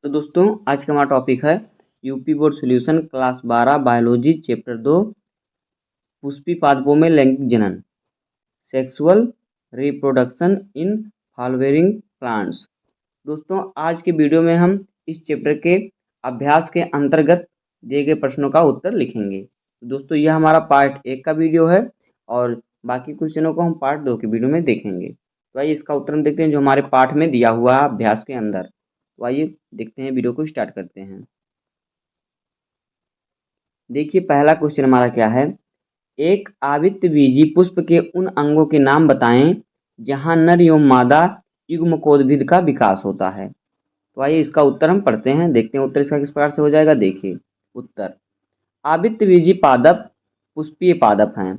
तो दोस्तों आज का हमारा टॉपिक है UP board solution class 12 biology chapter 2 Pushpi पादपों में लैंगिक जनन sexual reproduction in flowering plants. दोस्तों आज के वीडियो में हम इस चैप्टर के अभ्यास के अंतर्गत दिए गए प्रश्नों का उत्तर लिखेंगे। तो दोस्तों यह हमारा पार्ट 1 का वीडियो है और बाकी क्वेश्चनों को हम पार्ट 2 के वीडियो में देखेंगे। तो आइए इसका उत्तर हम देखते हैं जो हमारे पाठ में दिया हुआ है अभ्यास के अंदर। तो आइए देखते हैं, वीडियो को स्टार्ट करते हैं। देखिए पहला क्वेश्चन हमारा क्या है, एक आवृतबीजी पुष्प के उन अंगों के नाम बताएं जहां नर एवं मादा युग्मकोद्भिद का विकास होता है। तो आइए इसका उत्तर हम पढ़ते हैं, देखते हैं उत्तर इसका किस प्रकार से हो जाएगा। देखिए उत्तर, आवृतबीजी पादप पुष्पीय पादप हैं।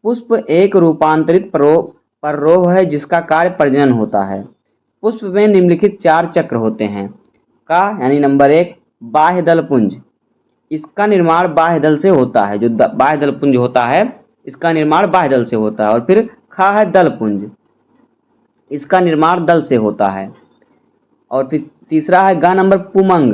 पुष्प एक रूपांतरित पर्रोह है जिसका कार्य प्रजनन होता है। पुष्प में निम्नलिखित 4 चक्र होते हैं। का यानी नंबर 1 बाह्य दल पुंज, इसका निर्माण बाह्य दल से होता है। जो बाह्य दल पुंज होता है इसका निर्माण बाह्य दल से होता है। और फिर खा है दल पुंज, इसका निर्माण दल से होता है। और फिर तीसरा है ग नंबर पुमंग,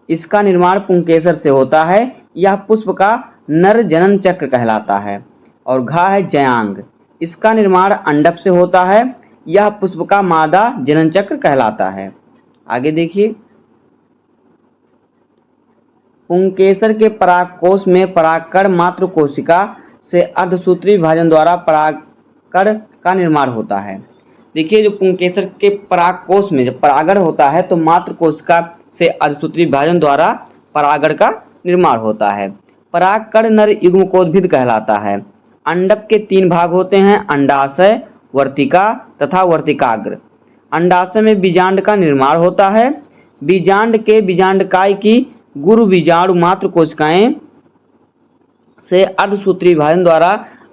इसका निर्माण पुंकेसर से होता है। यह पुष्प का नर जनन चक्र कहलाता है। और घा है जयांग, इसका निर्माण अंडक से होता है। यह पुष्प का मादा जनन चक्र कहलाता है। आगे देखिए, पुंकेसर के परागकोश में परागकण मात्र कोशिका से अर्धसूत्री विभाजन द्वारा परागकण का निर्माण होता है। देखिए जो पुंकेसर के परागकोश में जब परागण होता है तो मात्र कोशिका से अर्धसूत्री विभाजन द्वारा परागण का निर्माण होता है। परागकण नर युग्मकोद्भिद कहलाता है। अंडक के 3 भाग होते हैं, अंडाशय, वर्तिका तथा वर्तिकाग्र। अंडाशय में बीजांड का निर्माण होता है। बीजांड के बीजांडकाय की गुरु बीजाणु मात्र कोशिकाएं से अर्धसूत्री विभाजन द्वारा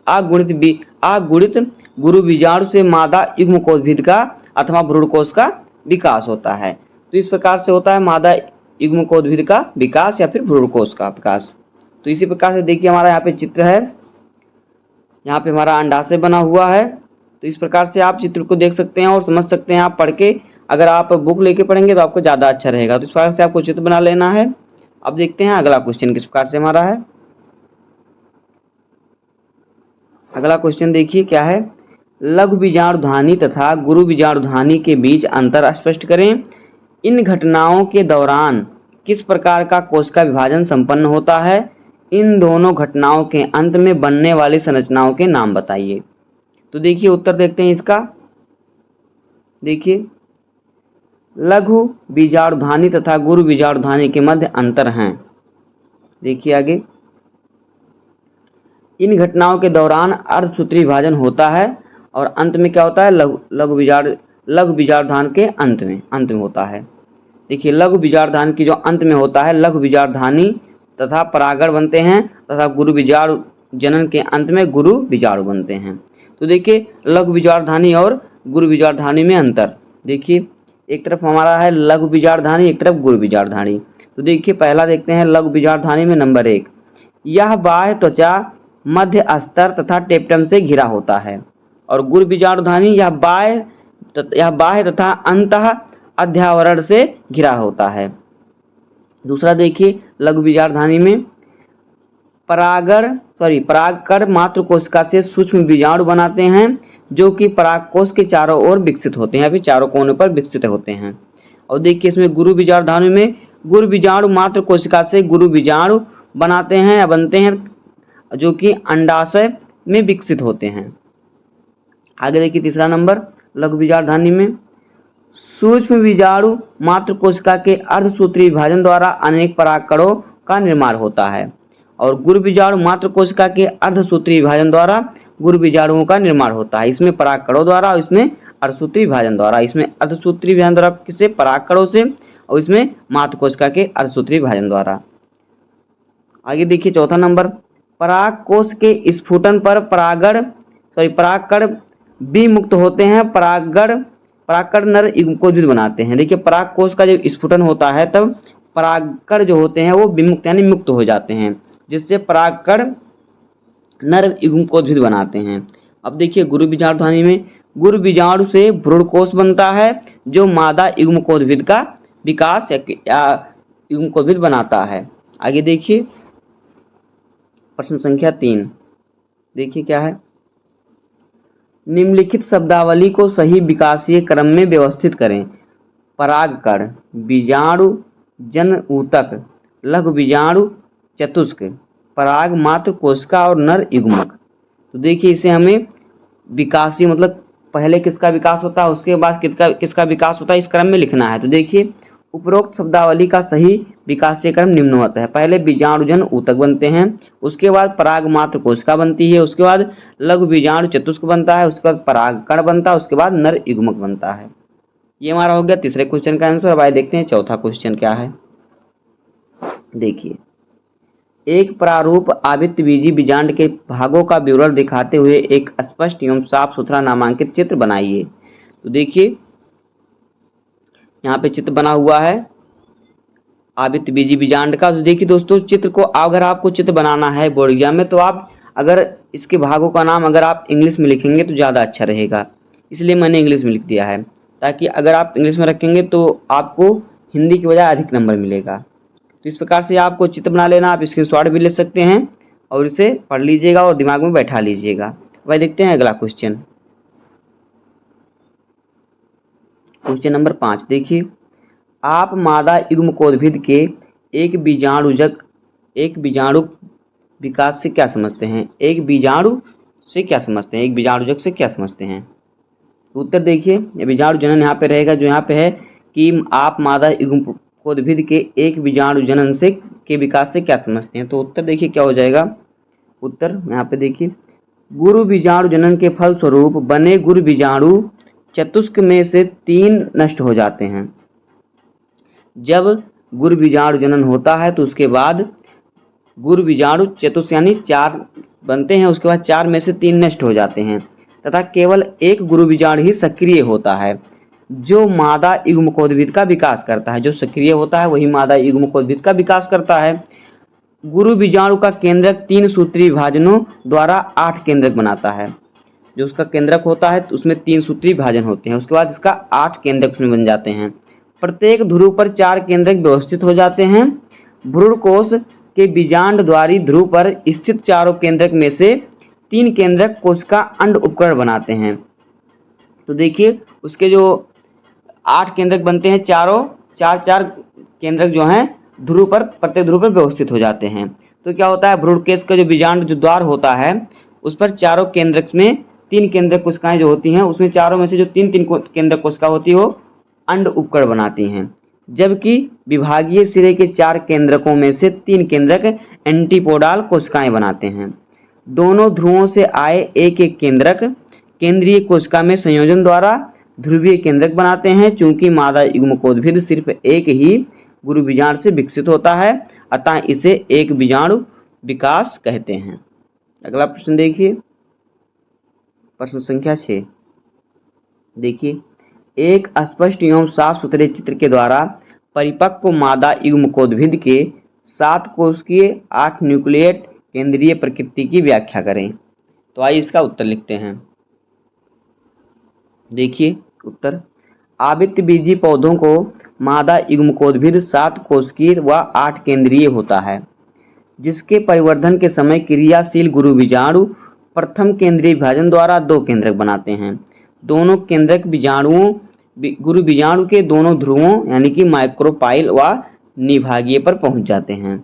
अगुणित गुरु बीजाणु से मादा युग्मकोद्भिद का अथवा भ्रूणकोश का विकास होता है। तो इस प्रकार से होता है मादा युग्मकोद्भिद का विकास या फिर भ्रूणकोश का विकास। तो इसी प्रकार से देखिए हमारा यहाँ पे चित्र है, यहाँ पे हमारा अंडाशय बना हुआ है। तो इस प्रकार से आप चित्र को देख सकते हैं और समझ सकते हैं आप पढ़ के। अगर आप बुक लेके पढ़ेंगे तो आपको ज़्यादा अच्छा रहेगा। तो इस प्रकार से आपको चित्र बना लेना है। अब देखते हैं अगला क्वेश्चन किस प्रकार से हमारा है। अगला क्वेश्चन देखिए क्या है, लघु बीजाणुधानी तथा गुरु बीजाणुधानी के बीच अंतर स्पष्ट करें। इन घटनाओं के दौरान किस प्रकार का कोशिका विभाजन संपन्न होता है। इन दोनों घटनाओं के अंत में बनने वाली संरचनाओं के नाम बताइए। तो देखिए उत्तर देखते हैं इसका। देखिए लघु बीजाणुधानी तथा गुरु बीजाणुधानी के मध्य अंतर हैं। देखिए आगे, इन घटनाओं के दौरान अर्धसूत्री विभाजन होता है और अंत में क्या होता है, लघु बीजाणुधान के अंत में होता है। देखिए लघु बीजाणुधान की जो अंत में होता है, लघु बीजाणुधानी तथा परागण बनते हैं तथा गुरु बीजाणु जनन के अंत में गुरु बीजाणु बनते हैं। तो देखिए लघु बीजाणुधानी और गुरु बीजाणुधानी में अंतर। देखिए एक तरफ हमारा है लघु बीजाणुधानी, एक तरफ गुरु बीजाणुधानी। तो देखिए पहला देखते हैं लघु बीजाणुधानी में नंबर 1, यह बाह्य त्वचा मध्य अस्तर तथा टेप्टम से घिरा होता है। और गुरु बीजाणुधानी यह बाह्य तथा अंतः अध्यावरण से घिरा होता है। दूसरा देखिए लघु बीजाणुधानी में परागकण मात्र कोशिका से सूक्ष्म बीजाणु बनाते हैं जो कि परागकोश के चारों ओर विकसित होते हैं या फिर चारों कोनों पर विकसित होते हैं। और देखिए इसमें गुरु बीजाणुधानी में गुरु बीजाणु मात्र कोशिका से गुरु बीजाणु बनाते हैं या बनते हैं जो कि अंडाशय में विकसित होते हैं। आगे देखिए तीसरा नंबर, लघु बीजाणुधानी में सूक्ष्म बीजाणु मात्र कोशिका के अर्धसूत्री विभाजन द्वारा अनेक परागकणों का निर्माण होता है। और गुरु बीजाणु मात्र कोशिका के अर्धसूत्री विभाजन द्वारा गुरु बीजाणुओं का निर्माण होता है। इसमें परागकणों द्वारा और इसमें अर्धसूत्री विभाजन द्वारा। इसमें अर्धसूत्री विभाजन द्वारा किससे, परागकणों से, और इसमें मात्र कोशिका के अर्धसूत्री विभाजन द्वारा। आगे देखिए चौथा नंबर, परागकोश के स्फुटन पर परागकण विमुक्त होते हैं। परागकण नर युग्मकोद्भिद बनाते हैं। देखिए परागकोश का जब स्फुटन होता है तब परागकण जो होते हैं वो विमुक्त यानी मुक्त हो जाते हैं, जिससे परागकण नर युग्मकोद्भिद बनाते हैं। अब देखिए गुरु बीजाणुधानी में गुरु बीजाणु से भ्रूणकोश बनता है जो मादा युग्मकोद्भिद का विकास या युग्मकोद्भिद बनाता है। आगे देखिए प्रश्न संख्या 3, देखिए क्या है। निम्नलिखित शब्दावली को सही विकासीय क्रम में व्यवस्थित करें। परागकण, बीजाणु जन ऊतक, लघु बीजाणु चतुष्क, पराग मात्र कोशिका और नर युग्मक। तो देखिए इसे हमें विकासीय मतलब पहले किसका विकास होता है उसके बाद किसका विकास होता है इस क्रम में लिखना है। तो देखिए उपरोक्त शब्दावली का सही विकासीय क्रम निम्नवत है। पहले बीजाणुजन ऊतक बनते हैं, उसके बाद पराग मात्र कोशिका बनती है, उसके बाद लघु बीजाणु चतुष्क बनता है, उसके बाद परागकण बनता है, उसके बाद नर युग्मक बनता है। ये हमारा हो गया तीसरे क्वेश्चन का आंसर। अब आइए देखते हैं चौथा क्वेश्चन क्या है। देखिए एक प्रारूप आवृत्तबीजी बीजांड के भागों का विवरण दिखाते हुए एक स्पष्ट एवं साफ सुथरा नामांकित चित्र बनाइए। तो देखिए यहाँ पे चित्र बना हुआ है आवृत्तबीजी बीजांड का। तो देखिए दोस्तों चित्र को अगर आपको चित्र बनाना है बोर्ड एग्जाम में तो आप अगर इसके भागों का नाम अगर आप इंग्लिश में लिखेंगे तो ज़्यादा अच्छा रहेगा, इसलिए मैंने इंग्लिश में लिख दिया है, ताकि अगर आप इंग्लिश में रखेंगे तो आपको हिंदी की बजाय अधिक नंबर मिलेगा। तो इस प्रकार से आपको चित्र बना लेना, आप स्क्रीनशॉट भी ले सकते हैं और इसे पढ़ लीजिएगा और दिमाग में बैठा लीजिएगा। वही देखते हैं अगला क्वेश्चन, क्वेश्चन नंबर 5। देखिए आप मादा युग्मकोद्भिद के एक बीजाणु विकास से क्या समझते हैं? एक बीजाणु से क्या समझते हैं? एक बीजाणुजक से क्या समझते हैं? उत्तर देखिए बीजाणु जनन यहाँ पे रहेगा, जो यहाँ पे है कि आप मादा युग्मकोद्भिद के एक बीजाणु जनन से के विकास से क्या समझते हैं। तो उत्तर देखिए क्या हो जाएगा। उत्तर यहाँ पे देखिए गुरु बीजाणु जनन के फलस्वरूप बने गुरु बीजाणु चतुष्क में से 3 नष्ट हो जाते हैं। जब गुरु बीजाणु जनन होता है तो उसके बाद गुरु बीजाणु चतुष्क यानी 4 बनते हैं, उसके बाद 4 में से 3 नष्ट हो जाते हैं तथा केवल एक गुरु बीजाणु ही सक्रिय होता है जो मादा युग्मकोद्भिद का विकास करता है। जो सक्रिय होता है वही मादा युग्मकोद्भिद का विकास करता है। गुरु बीजाणु का केंद्रक 3 सूत्री विभाजनों द्वारा 8 केंद्रक बनाता है। जो उसका केंद्रक होता है तो उसमें 3 सूत्री विभाजन होते हैं, उसके बाद इसका 8 केंद्रक उसमें बन जाते हैं। प्रत्येक ध्रुव पर 4 केंद्रक व्यवस्थित हो जाते हैं। भ्रूण कोश के बीजांड द्वारी ध्रुव पर स्थित चारों केंद्रक में से 3 केंद्रक कोशिका अंड उपकरण बनाते हैं। तो देखिए उसके जो 8 केंद्रक बनते हैं, चार केंद्रक जो हैं ध्रुव पर प्रत्येक ध्रुव पर व्यवस्थित हो जाते हैं। तो क्या होता है भ्रूण केश का जो बीजांड जो द्वार होता है उस पर चारों केंद्रक में 3 केंद्रक कोशिकाएं जो होती हैं उसमें चारों में से जो 3 केंद्रक कोशिका होती है वो अंड उपकरण बनाती हैं, जबकि विभागीय सिरे के 4 केंद्रकों में से 3 केंद्रक एंटीपोडाल कोशिकाएं बनाते हैं। दोनों ध्रुवों से आए एक एक केंद्रक केंद्रीय कोशिका में संयोजन द्वारा ध्रुवीय केंद्रक बनाते हैं। चूंकि मादा युग्मकोद्भिद सिर्फ एक ही गुरु बीजाणु से विकसित होता है अतः इसे एक बीजाणु विकास कहते हैं। अगला प्रश्न देखिए प्रश्न संख्या 6। देखिए एक स्पष्ट एवं साफ सुथरे चित्र के द्वारा परिपक्व मादा युग्मकोद्भिद के 7 कोशिकीय 8 न्यूक्लिएट केंद्रीय प्रकृति की व्याख्या करें। तो आइए इसका उत्तर लिखते हैं। देखिए उत्तर आवृत्तबीजी पौधों को मादा युग्मकोद्भिद 7 कोशिकीय व 8 केंद्रीय होता है, जिसके परिवर्धन के समय क्रियाशील गुरु बीजाणु प्रथम केंद्रीय विभाजन द्वारा 2 केंद्रक बनाते हैं। दोनों केंद्रक बीजाणुओं गुरु बीजाणु के दोनों ध्रुवों यानी कि माइक्रोपाइल व निभागीय पर पहुंच जाते हैं।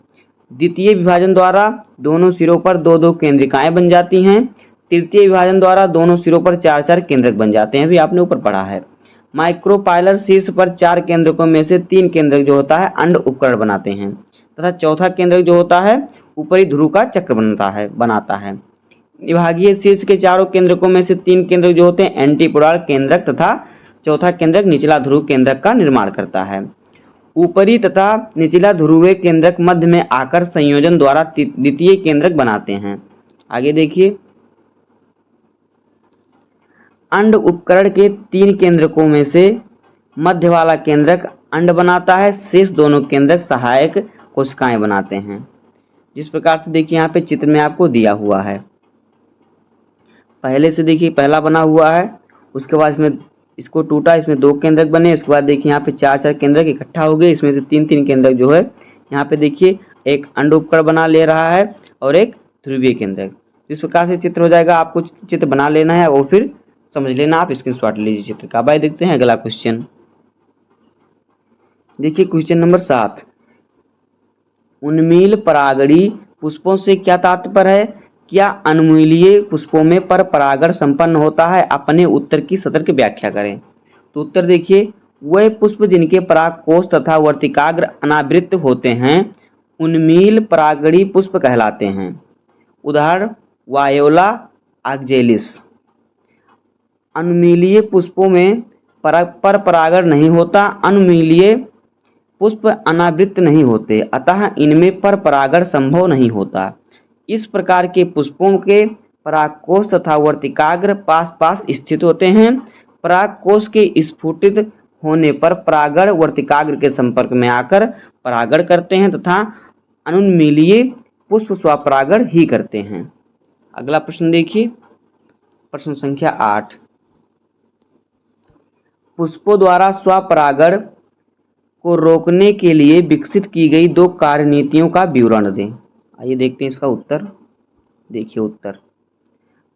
द्वितीय विभाजन द्वारा दोनों सिरों पर 2-2 केंद्रिकाएं बन जाती हैं। तृतीय विभाजन द्वारा दोनों सिरों पर 4-4 केंद्रक बन जाते हैं, भी आपने ऊपर पढ़ा है। माइक्रोपाइलर शीर्ष पर 4 केंद्रकों में से 3 केंद्रक जो होता है अंड उपकरण बनाते हैं तथा चौथा केंद्रक जो होता है ऊपरी ध्रुव का चक्र बनाता है। विभागीय शीर्ष के चारों केंद्रकों में से 3 केंद्रक जो होते हैं एंटीपोडाल केंद्रक तथा चौथा केंद्रक निचला ध्रुव केंद्रक का निर्माण करता है। ऊपरी तथा निचला ध्रुवीय केंद्रक मध्य में आकर संयोजन द्वारा द्वितीय केंद्रक बनाते हैं। आगे देखिए अंड उपकरण के 3 केंद्रकों में से मध्य वाला केंद्रक अंड बनाता है, शेष दोनों केंद्रक सहायक कोशिकाएं बनाते हैं। जिस प्रकार से देखिए यहाँ पे चित्र में आपको दिया हुआ है, पहले से देखिए पहला बना हुआ है, उसके बाद इसमें इसको टूटा, इसमें 2 केंद्रक बने। उसके बाद देखिए यहाँ पे 4-4 केंद्रक इकट्ठा हो गए, इसमें से 3-3 केंद्रक जो है यहाँ पे देखिए एक अंड उपकरण बना ले रहा है और एक ध्रुवीय केंद्रक। इस प्रकार से चित्र हो जाएगा। आपको चित्र बना लेना है और फिर समझ लेना, आप स्क्रीनशॉट लीजिए चित्र का। भाई देखते हैं अगला क्वेश्चन। देखिए क्वेश्चन नंबर 7, उन्मील परागणी पुष्पों से क्या तात्पर्य है? क्या अनमूल्य पुष्पों में पर परागण संपन्न होता है? अपने उत्तर की सतर्क व्याख्या करें। तो उत्तर देखिए, वह पुष्प जिनके परागकोश तथा वर्तिकाग्र अनावृत होते हैं उन्मील परागणी पुष्प कहलाते हैं। उदाहरण वायोला ऑक्जेलिस। अनमीलिय पुष्पों में पर परागण नहीं होता, अनमीलिय पुष्प अनावृत नहीं होते, अतः इनमें पर परागण संभव नहीं होता। इस प्रकार के पुष्पों के परागकोश तथा वर्तिकाग्र पास पास स्थित होते हैं। परागकोश के स्फुटित होने पर परागण वर्तिकाग्र के संपर्क में आकर परागण करते हैं तथा अनुन्मीलिय पुष्प स्वपरागण ही करते हैं। अगला प्रश्न देखिए, प्रश्न संख्या 8, पुष्पों द्वारा स्वपरागण को रोकने के लिए विकसित की गई 2 कार्यनीतियों का विवरण दें। आइए देखते हैं इसका उत्तर। देखिए उत्तर,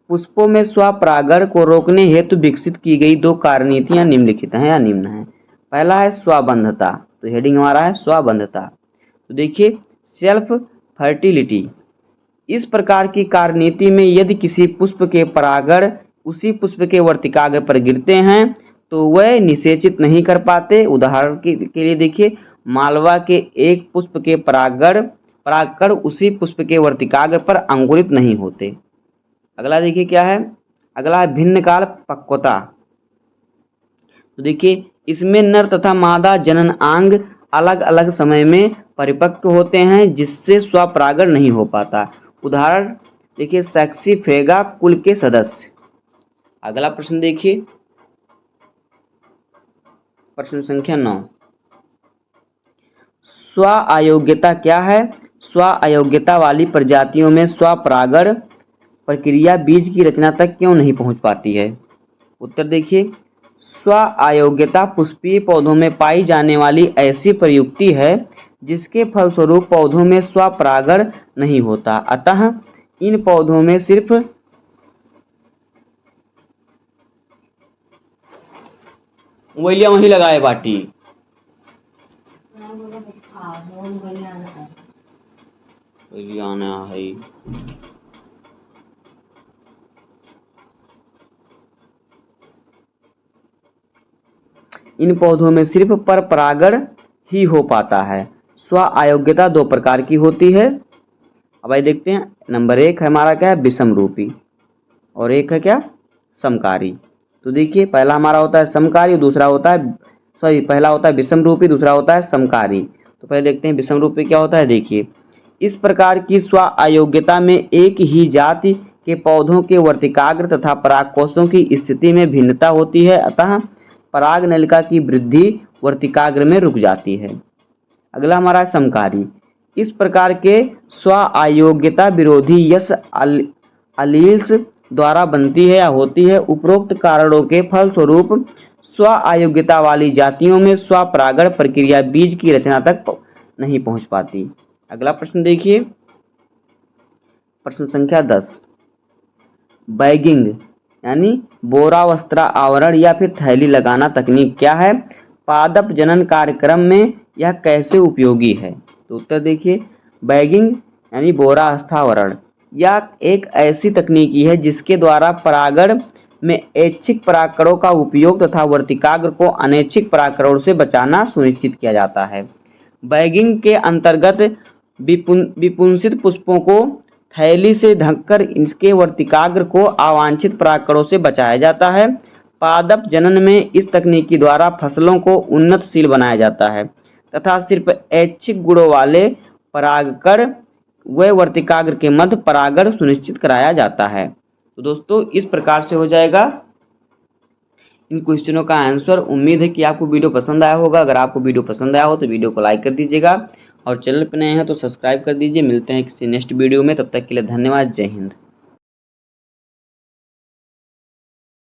पुष्पों में स्वपरागण को रोकने हेतु विकसित की गई 2 कार्यनीतियां निम्नलिखित हैं या निम्न हैं। पहला है स्वबंधता, तो हेडिंग हमारा है स्वबंधता। तो देखिए सेल्फ फर्टिलिटी। इस प्रकार की कार्यनीति में यदि किसी पुष्प के परागण उसी पुष्प के वर्तिकाग्र पर गिरते हैं तो वह निषेचित नहीं कर पाते। उदाहरण के लिए देखिए, मालवा के एक पुष्प के परागकण उसी पुष्प के वर्तिकाग्र पर अंकुरित नहीं होते। अगला देखिए क्या है, अगला है भिन्न काल पक्वता। तो देखिए इसमें नर तथा मादा जनन अंग अलग अलग समय में परिपक्व होते हैं जिससे स्वपरागण नहीं हो पाता। उदाहरण देखिए सैक्सीफ्रेगा कुल के सदस्य। अगला प्रश्न देखिए, प्रश्न संख्या 9, स्व अयोग्यता क्या है? स्व अयोग्यता वाली प्रजातियों में स्वपरागण प्रक्रिया बीज की रचना तक क्यों नहीं पहुंच पाती है? उत्तर देखिए, स्व अयोग्यता पुष्पीय पौधों में पाई जाने वाली ऐसी प्रयुक्ति है जिसके फलस्वरूप पौधों में स्वपरागण नहीं होता, अतः इन पौधों में सिर्फ वही लगाए बाटी आना है। इन पौधों में सिर्फ पर परागण ही हो पाता है। स्व अयोग्यता 2 प्रकार की होती है। अब आइए देखते हैं। नंबर 1 है हमारा क्या है, विषम रूपी, और एक है क्या, समकारी। तो देखिए पहला हमारा होता है समकारी, दूसरा होता है पहला होता है विषम रूपी, दूसरा होता है समकारी। तो पहले देखते हैं विषम रूपी क्या होता है। देखिए इस प्रकार की स्व अयोग्यता में एक ही जाति के पौधों के वर्तिकाग्र तथा परागकोशों की स्थिति में भिन्नता होती है, अतः पराग नलिका की वृद्धि वर्तिकाग्र में रुक जाती है। अगला हमारा है समकारी। इस प्रकार के स्व अयोग्यता विरोधी यश अलील्स द्वारा बनती है या होती है। उपरोक्त कारणों के फलस्वरूप स्व अयोग्यता वाली जातियों में स्वपरागण प्रक्रिया बीज की रचना तक नहीं पहुंच पाती। अगला प्रश्न देखिए, प्रश्न संख्या 10, बैगिंग यानी बोरावस्त्रा आवरण या फिर थैली लगाना तकनीक क्या है? पादप जनन कार्यक्रम में यह कैसे उपयोगी है? तो उत्तर देखिए, बैगिंग यानी बोरावस्थावरण यह एक ऐसी तकनीकी है जिसके द्वारा परागण में ऐच्छिक परागकणों का उपयोग तथा वर्तिकाग्र को अनैच्छिक परागकणों से बचाना सुनिश्चित किया जाता है। बैगिंग के अंतर्गत विपुंसित पुष्पों को थैली से ढककर इसके वर्तिकाग्र को अवांछित परागकणों से बचाया जाता है। पादप जनन में इस तकनीकी द्वारा फसलों को उन्नतशील बनाया जाता है तथा सिर्फ ऐच्छिक गुणों वाले परागकण व वर्तिकाग्र के मध्य परागण सुनिश्चित कराया जाता है। तो दोस्तों इस प्रकार से हो जाएगा इन क्वेश्चनों का आंसर। उम्मीद है कि आपको वीडियो पसंद आया होगा। अगर आपको वीडियो पसंद आया हो तो वीडियो को लाइक कर दीजिएगा और चैनल पर नए हैं तो सब्सक्राइब कर दीजिए। मिलते हैं किसी नेक्स्ट वीडियो में, तब तक के लिए धन्यवाद। जय हिंद।